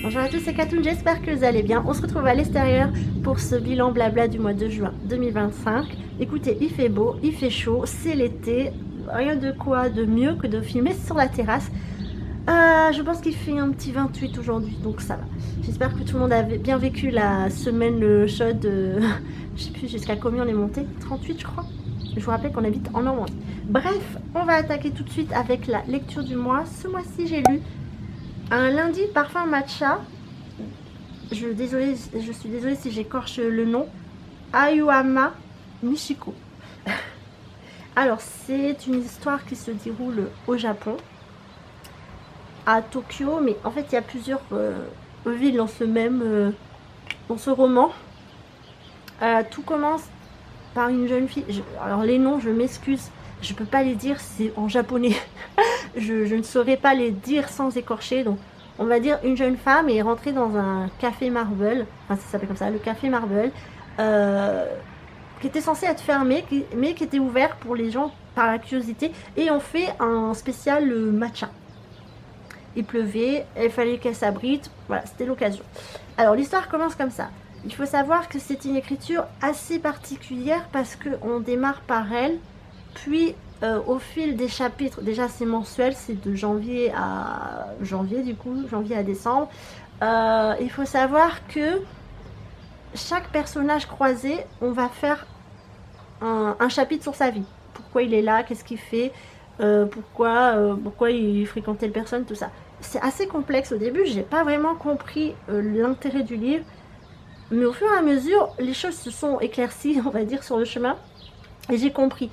Bonjour à tous, c'est Katoun, j'espère que vous allez bien. On se retrouve à l'extérieur pour ce bilan blabla du mois de juin 2025. Écoutez, il fait beau, il fait chaud, c'est l'été. Rien de quoi de mieux que de filmer sur la terrasse. Je pense qu'il fait un petit 28 aujourd'hui, donc ça va. J'espère que tout le monde a bien vécu la semaine chaude. Je sais plus jusqu'à combien on est monté, 38 je crois. Je vous rappelle qu'on habite en Normandie. Bref, on va attaquer tout de suite avec la lecture du mois. Ce mois-ci, j'ai lu un lundi parfum matcha. Je suis désolée si j'écorche le nom. Ayuama Michiko. Alors, c'est une histoire qui se déroule au Japon, à Tokyo, mais en fait, il y a plusieurs villes dans ce roman. Tout commence par une jeune fille. Alors, les noms, je m'excuse, je peux pas les dire, c'est en japonais. je ne saurais pas les dire sans écorcher, donc on va dire une jeune femme est rentrée dans un café Marble, enfin ça s'appelle comme ça, le café Marble, qui était censé être fermé, mais qui était ouvert pour les gens par la curiosité, et on fait un spécial matcha. Il pleuvait, il fallait qu'elle s'abrite, voilà, c'était l'occasion. Alors l'histoire commence comme ça. Il faut savoir que c'est une écriture assez particulière parce qu'on démarre par elle, puis au fil des chapitres, déjà c'est mensuel, c'est de janvier à janvier du coup, janvier à décembre. Il faut savoir que chaque personnage croisé, on va faire un chapitre sur sa vie. Pourquoi il est là, qu'est-ce qu'il fait, pourquoi il fréquente telle personne, tout ça. C'est assez complexe au début, j'ai pas vraiment compris l'intérêt du livre, mais au fur et à mesure, les choses se sont éclaircies, on va dire, sur le chemin, et j'ai compris.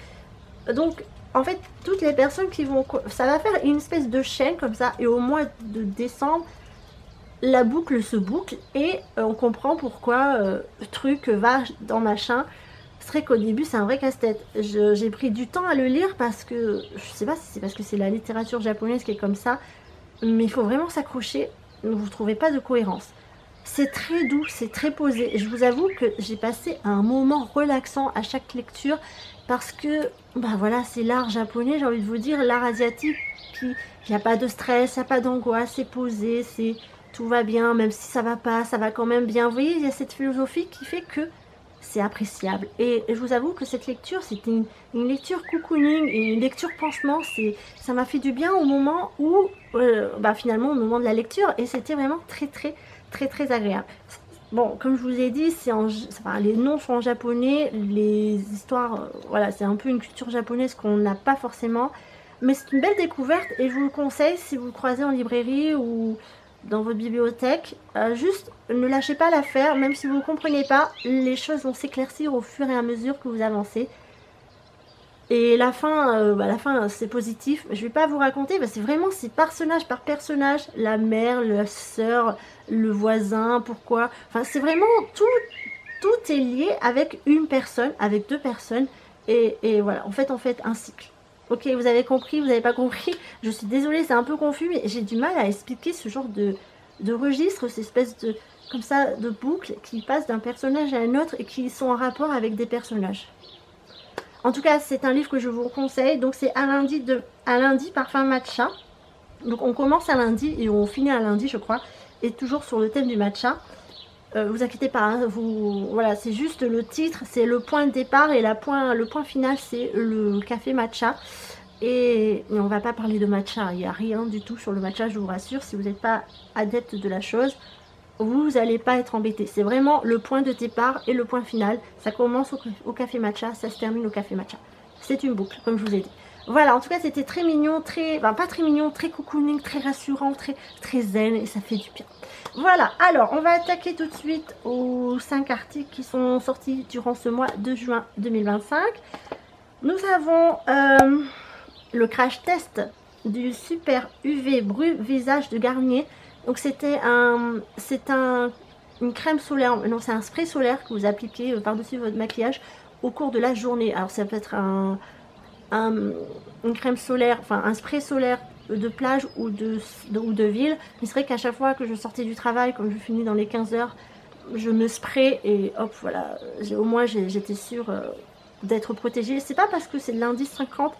Donc, en fait, toutes les personnes qui vont... Ça va faire une espèce de chaîne comme ça, et au mois de décembre, la boucle se boucle, et on comprend pourquoi truc va dans machin. C'est vrai qu'au début, c'est un vrai casse-tête. J'ai pris du temps à le lire parce que... Je sais pas si c'est parce que c'est la littérature japonaise qui est comme ça, mais il faut vraiment s'accrocher, vous ne trouvez pas de cohérence. C'est très doux, c'est très posé. Et je vous avoue que j'ai passé un moment relaxant à chaque lecture parce que, bah voilà, c'est l'art japonais, j'ai envie de vous dire, l'art asiatique, il n'y a pas de stress, il n'y a pas d'angoisse, c'est posé, tout va bien, même si ça va pas, ça va quand même bien. Vous voyez, il y a cette philosophie qui fait que c'est appréciable. Et je vous avoue que cette lecture, c'était une lecture cocooning, une lecture pansement. Ça m'a fait du bien au moment où, finalement, au moment de la lecture, et c'était vraiment très agréable. Bon, comme je vous ai dit, les noms sont en japonais, les histoires, voilà, c'est un peu une culture japonaise qu'on n'a pas forcément, mais c'est une belle découverte et je vous le conseille si vous le croisez en librairie ou dans votre bibliothèque. Juste ne lâchez pas l'affaire, même si vous ne comprenez pas, les choses vont s'éclaircir au fur et à mesure que vous avancez. Et la fin c'est positif. Je vais pas vous raconter, c'est vraiment personnage par personnage, la mère, la sœur, le voisin, pourquoi. Enfin, c'est vraiment tout est lié avec une personne, avec deux personnes, et voilà, en fait un cycle. Ok, vous avez compris, vous n'avez pas compris. Je suis désolée, c'est un peu confus, mais j'ai du mal à expliquer ce genre de registre, cette espèce de comme ça de boucle qui passe d'un personnage à un autre et qui sont en rapport avec des personnages. En tout cas, c'est un livre que je vous conseille. Donc, c'est un lundi parfum matcha. Donc, on commence un lundi et on finit un lundi, je crois. Et toujours sur le thème du matcha. Vous inquiétez pas, hein, voilà, c'est juste le titre, c'est le point de départ et le point final, c'est le café matcha. Et on va pas parler de matcha, il n'y a rien du tout sur le matcha, je vous rassure. Si vous n'êtes pas adepte de la chose, vous n'allez pas être embêté. C'est vraiment le point de départ et le point final. Ça commence au café matcha, ça se termine au café matcha. C'est une boucle, comme je vous ai dit. Voilà, en tout cas, c'était très mignon, pas très mignon, très cocooning, très rassurant, très zen, et ça fait du bien. Voilà, alors, on va attaquer tout de suite aux 5 articles qui sont sortis durant ce mois de juin 2025. Nous avons le crash test du Super UV Bru Visage de Garnier. Donc c'était une crème solaire, non c'est un spray solaire que vous appliquez par-dessus votre maquillage au cours de la journée. Alors ça peut être une crème solaire, enfin un spray solaire de plage ou de ville. Mais c'est vrai qu'à chaque fois que je sortais du travail, comme je finis dans les 15 heures, je me spray et hop voilà, au moins j'étais sûre d'être protégée. C'est pas parce que c'est de l'indice 50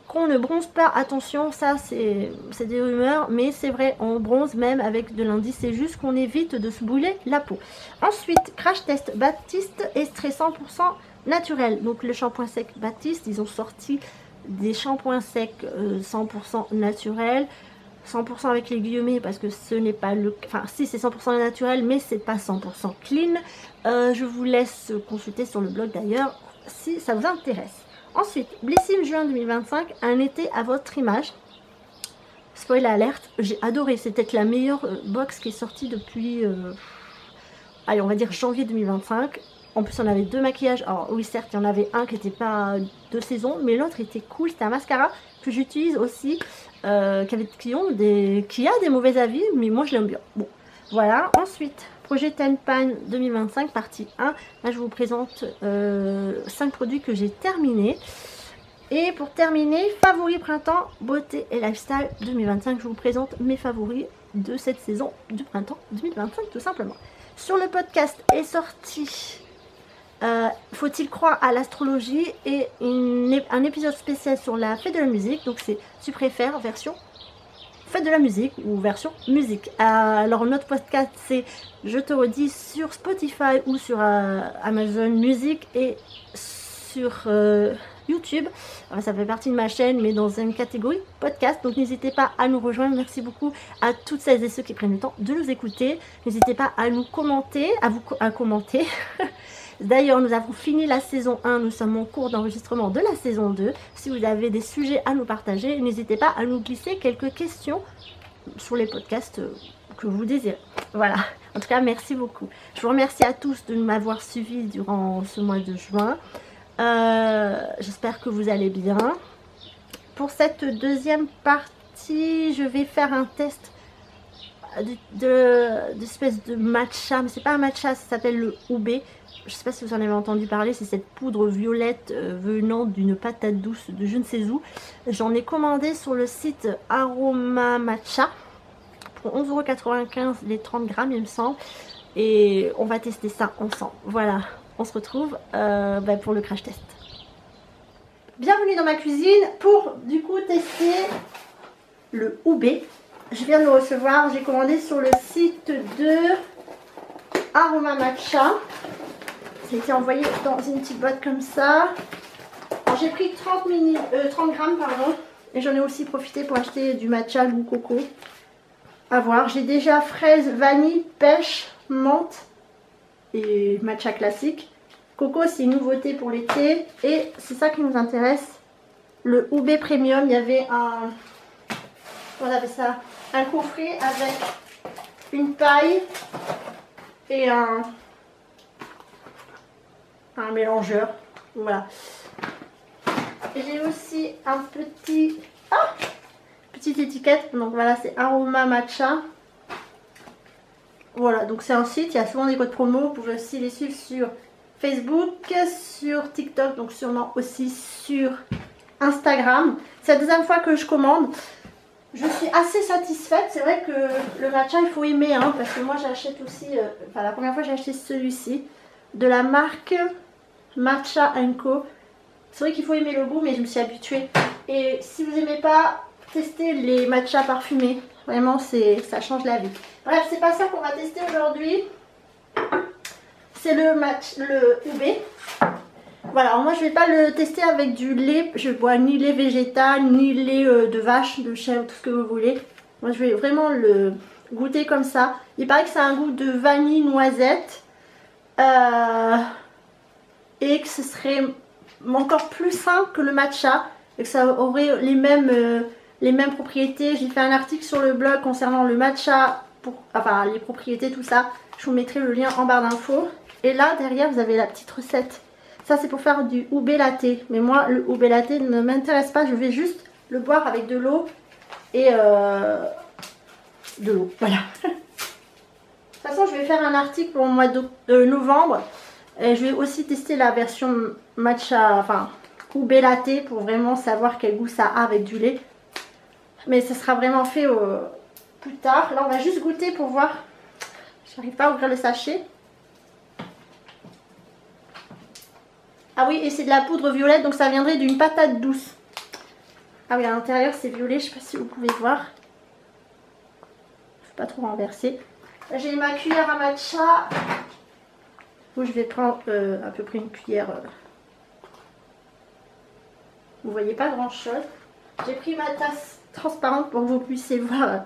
qu'on ne bronze pas. Attention, ça c'est des rumeurs, mais c'est vrai, on bronze même avec de l'indice, c'est juste qu'on évite de se brûler la peau. Ensuite, crash test Baptiste Extrait 100% naturel. Donc le shampoing sec Baptiste, ils ont sorti des shampoings secs 100% naturels. 100% avec les guillemets parce que ce n'est pas le... Enfin si, c'est 100% naturel, mais c'est pas 100% clean. Je vous laisse consulter sur le blog d'ailleurs si ça vous intéresse. Ensuite, Blissim juin 2025, un été à votre image. Spoiler alerte, j'ai adoré, c'est peut-être la meilleure box qui est sortie depuis, allez, on va dire janvier 2025. En plus, on avait 2 maquillages. Alors oui, certes, il y en avait un qui n'était pas de saison, mais l'autre était cool. C'était un mascara que j'utilise aussi, qui a des mauvais avis, mais moi je l'aime bien. Bon, voilà. Ensuite, projet Tenpan 2025, partie 1. Là, je vous présente 5 produits que j'ai terminés. Et pour terminer, favoris printemps, beauté et lifestyle 2025. Je vous présente mes favoris de cette saison du printemps 2025, tout simplement. Sur le podcast est sorti Faut-il croire à l'astrologie et un épisode spécial sur la fête de la musique. Donc c'est tu préfères version fête de la musique ou version musique. Alors notre podcast c'est, je te redis, sur Spotify ou sur Amazon Music et sur YouTube. Alors, ça fait partie de ma chaîne mais dans une catégorie podcast, donc n'hésitez pas à nous rejoindre. Merci beaucoup à toutes celles et ceux qui prennent le temps de nous écouter. N'hésitez pas à nous commenter, à commenter. D'ailleurs, nous avons fini la saison 1, nous sommes en cours d'enregistrement de la saison 2. Si vous avez des sujets à nous partager, n'hésitez pas à nous glisser quelques questions sur les podcasts que vous désirez. Voilà, en tout cas, merci beaucoup. Je vous remercie à tous de m'avoir suivi durant ce mois de juin. J'espère que vous allez bien. Pour cette deuxième partie, je vais faire un test d'espèce de matcha, mais c'est pas un matcha, ça s'appelle le Oubé. Je sais pas si vous en avez entendu parler, c'est cette poudre violette venant d'une patate douce de je ne sais où. J'en ai commandé sur le site Aroma Matcha pour 11,95 € les 30 grammes il me semble. Et on va tester ça ensemble. Voilà, on se retrouve pour le crash test. Bienvenue dans ma cuisine pour du coup tester le Oubé. Je viens de le recevoir, j'ai commandé sur le site de Aroma Matcha. Ça a été envoyé dans une petite boîte comme ça. J'ai pris 30 grammes pardon, et j'en ai aussi profité pour acheter du matcha goût coco. À voir, j'ai déjà fraise, vanille, pêche, menthe et matcha classique. Coco, c'est une nouveauté pour l'été et c'est ça qui nous intéresse. Le Oubé Premium, il y avait un coffret avec une paille et un mélangeur. Voilà. J'ai aussi un petite étiquette. Donc voilà, c'est Aroma Matcha. Voilà, donc c'est un site, il y a souvent des codes promo. Vous pouvez aussi les suivre sur Facebook, sur TikTok, donc sûrement aussi sur Instagram. C'est la deuxième fois que je commande. Je suis assez satisfaite. C'est vrai que le matcha, il faut aimer, hein, parce que moi j'achète aussi, la première fois j'ai acheté celui-ci de la marque Matcha & Co. C'est vrai qu'il faut aimer le goût, mais je me suis habituée. Et si vous n'aimez pas, testez les matchas parfumés. Vraiment, ça change la vie. Bref, c'est pas ça qu'on va tester aujourd'hui. C'est le Oubé. Voilà, alors moi je vais pas le tester avec du lait. Je bois ni lait végétal, ni lait de vache, de chèvre, tout ce que vous voulez. Moi je vais vraiment le goûter comme ça. Il paraît que ça a un goût de vanille noisette. Et que ce serait encore plus sain que le matcha. Et que ça aurait les mêmes propriétés. J'ai fait un article sur le blog concernant le matcha. Les propriétés, tout ça. Je vous mettrai le lien en barre d'infos. Et là, derrière, vous avez la petite recette. Ça, c'est pour faire du Oubé latte. Mais moi, le Oubé latte ne m'intéresse pas. Je vais juste le boire avec de l'eau et de l'eau. Voilà. De toute façon, je vais faire un article pour le mois de novembre. Et je vais aussi tester la version matcha, Oubé latte pour vraiment savoir quel goût ça a avec du lait. Mais ça sera vraiment fait plus tard. Là, on va juste goûter pour voir. J'arrive pas à ouvrir le sachet. Ah oui, et c'est de la poudre violette, donc ça viendrait d'une patate douce. Ah oui, à l'intérieur c'est violet, je sais pas si vous pouvez voir. Faut pas trop renverser. J'ai ma cuillère à matcha. Où je vais prendre à peu près une cuillère. Vous voyez pas grand chose. J'ai pris ma tasse transparente pour que vous puissiez voir.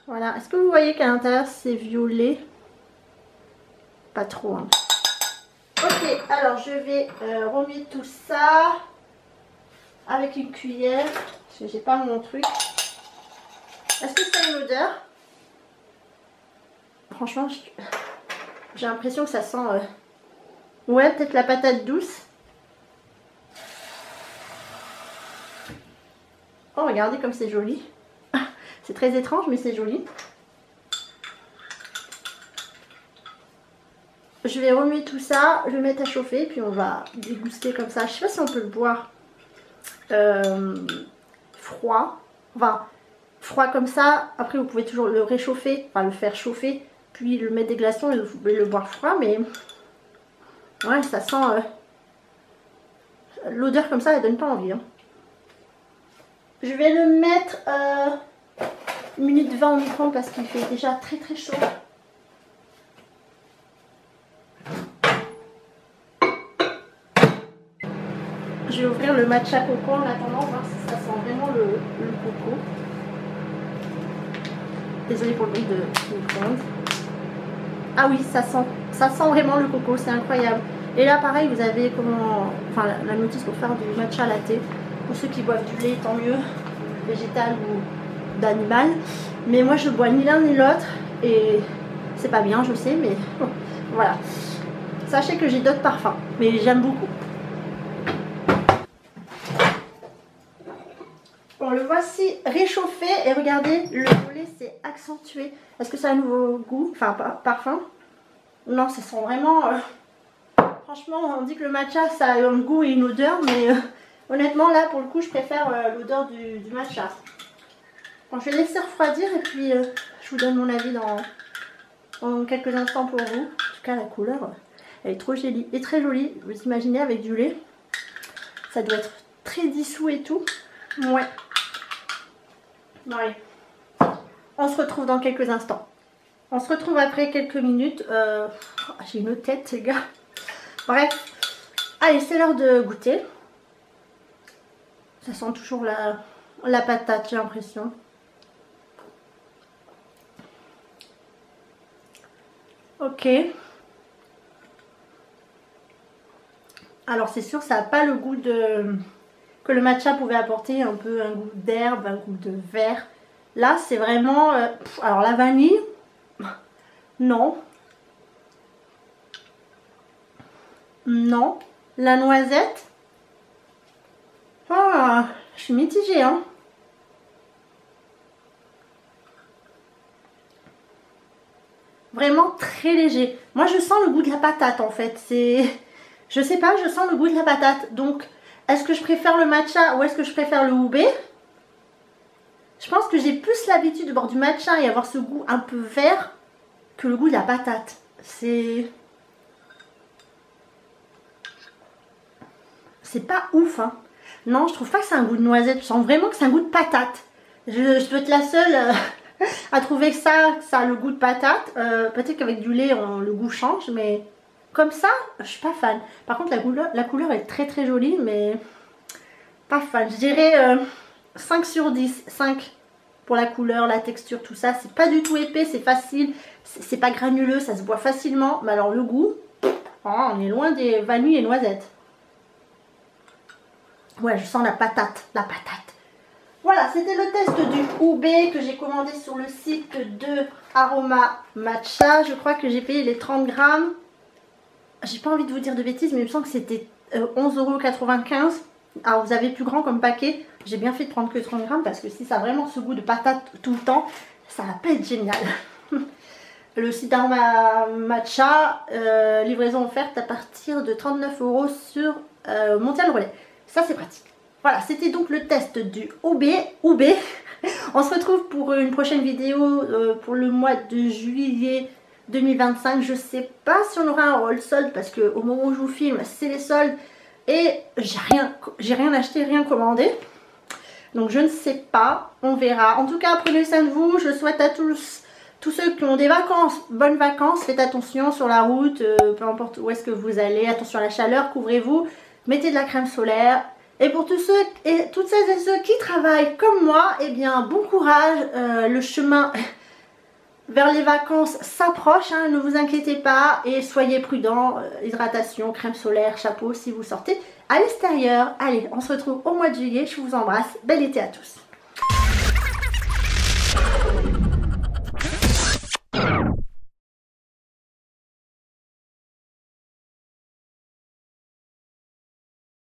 Voilà. Est-ce que vous voyez qu'à l'intérieur c'est violet? Pas trop. Hein. Ok, alors je vais remuer tout ça avec une cuillère. Parce que j'ai pas mon truc. Est-ce que ça a une odeur? Franchement, j'ai l'impression que ça sent... Ouais, peut-être la patate douce. Oh, regardez comme c'est joli. C'est très étrange, mais c'est joli. Je vais remuer tout ça, je vais mettre à chauffer, puis on va déguster comme ça. Je sais pas si on peut le boire froid. Enfin, froid comme ça. Après, vous pouvez toujours le réchauffer, enfin le faire chauffer, puis le mettre des glaçons et vous pouvez le boire froid. Mais ouais, ça sent... l'odeur comme ça, elle donne pas envie. Hein. Je vais le mettre 1 minute 20 au micro-ondes parce qu'il fait déjà très très chaud. Je vais ouvrir le matcha coco en attendant, voir si ça sent vraiment le coco. Désolée pour le bruit de micro-ondes. Ah oui, ça sent vraiment le coco, c'est incroyable. Et là pareil, vous avez comment, enfin la notice pour faire du matcha latte. Pour ceux qui boivent du lait, tant mieux, végétal ou d'animal. Mais moi je bois ni l'un ni l'autre et c'est pas bien, je sais, mais voilà. Sachez que j'ai d'autres parfums, mais j'aime beaucoup. Bon, le voici réchauffé et regardez, le violet s'est accentué. Est-ce que ça a un nouveau goût, enfin parfum? Non, ça sent vraiment... franchement, on dit que le matcha ça a un goût et une odeur, mais honnêtement là pour le coup je préfère l'odeur du matcha. Bon, je vais laisser refroidir et puis je vous donne mon avis dans quelques instants pour vous. En tout cas la couleur elle est trop jolie et très jolie. Vous imaginez avec du lait, ça doit être très dissous et tout. Ouais. Ouais. On se retrouve dans quelques instants. On se retrouve après quelques minutes. J'ai une tête les gars. Bref. Allez, c'est l'heure de goûter. Ça sent toujours la patate, j'ai l'impression. Ok. Alors c'est sûr, ça n'a pas le goût que le matcha pouvait apporter, un peu un goût d'herbe, un goût de vert. Là, c'est vraiment... alors la vanille, non. Non. La noisette, ah, je suis mitigée, hein. Vraiment très léger. Moi, je sens le goût de la patate, en fait. C'est... Je sais pas, je sens le goût de la patate. Donc, est-ce que je préfère le matcha ou est-ce que je préfère le oubé? Je pense que j'ai plus l'habitude de boire du matcha et avoir ce goût un peu vert que le goût de la patate. C'est pas ouf, hein. Non, je trouve pas que c'est un goût de noisette. Je sens vraiment que c'est un goût de patate. Je dois être la seule à trouver que ça a le goût de patate. Peut-être qu'avec du lait, le goût change, mais comme ça, je suis pas fan. Par contre, la couleur est très très jolie, mais pas fan. Je dirais 5 sur 10. 5 pour la couleur, la texture, tout ça. C'est pas du tout épais, c'est facile. C'est pas granuleux, ça se boit facilement. Mais alors le goût, on est loin des vanilles et noisettes. Ouais, je sens la patate, la patate. Voilà, c'était le test du oubé que j'ai commandé sur le site de Aroma Matcha. Je crois que j'ai payé les 30 grammes. J'ai pas envie de vous dire de bêtises, mais il me semble que c'était 11,95 €. Alors, vous avez plus grand comme paquet. J'ai bien fait de prendre que 30 grammes parce que si ça a vraiment ce goût de patate tout le temps, ça va pas être génial. Le site Aroma Matcha, livraison offerte à partir de 39 € sur Mondial Relais. Ça, c'est pratique. Voilà, c'était donc le test du oubé. On se retrouve pour une prochaine vidéo pour le mois de juillet 2025. Je sais pas si on aura un haul solde parce qu'au moment où je vous filme, c'est les soldes. et j'ai rien acheté, rien commandé. Donc je ne sais pas, on verra. En tout cas, prenez soin de vous. Je souhaite à tous ceux qui ont des vacances, bonnes vacances. Faites attention sur la route, peu importe où est-ce que vous allez. Attention à la chaleur, couvrez-vous, mettez de la crème solaire. Et pour tous ceux et toutes celles et ceux qui travaillent comme moi, eh bien bon courage. Le chemin vers les vacances s'approche, hein, ne vous inquiétez pas et soyez prudents. Hydratation, crème solaire, chapeau si vous sortez à l'extérieur. Allez, on se retrouve au mois de juillet. Je vous embrasse. Bel été à tous.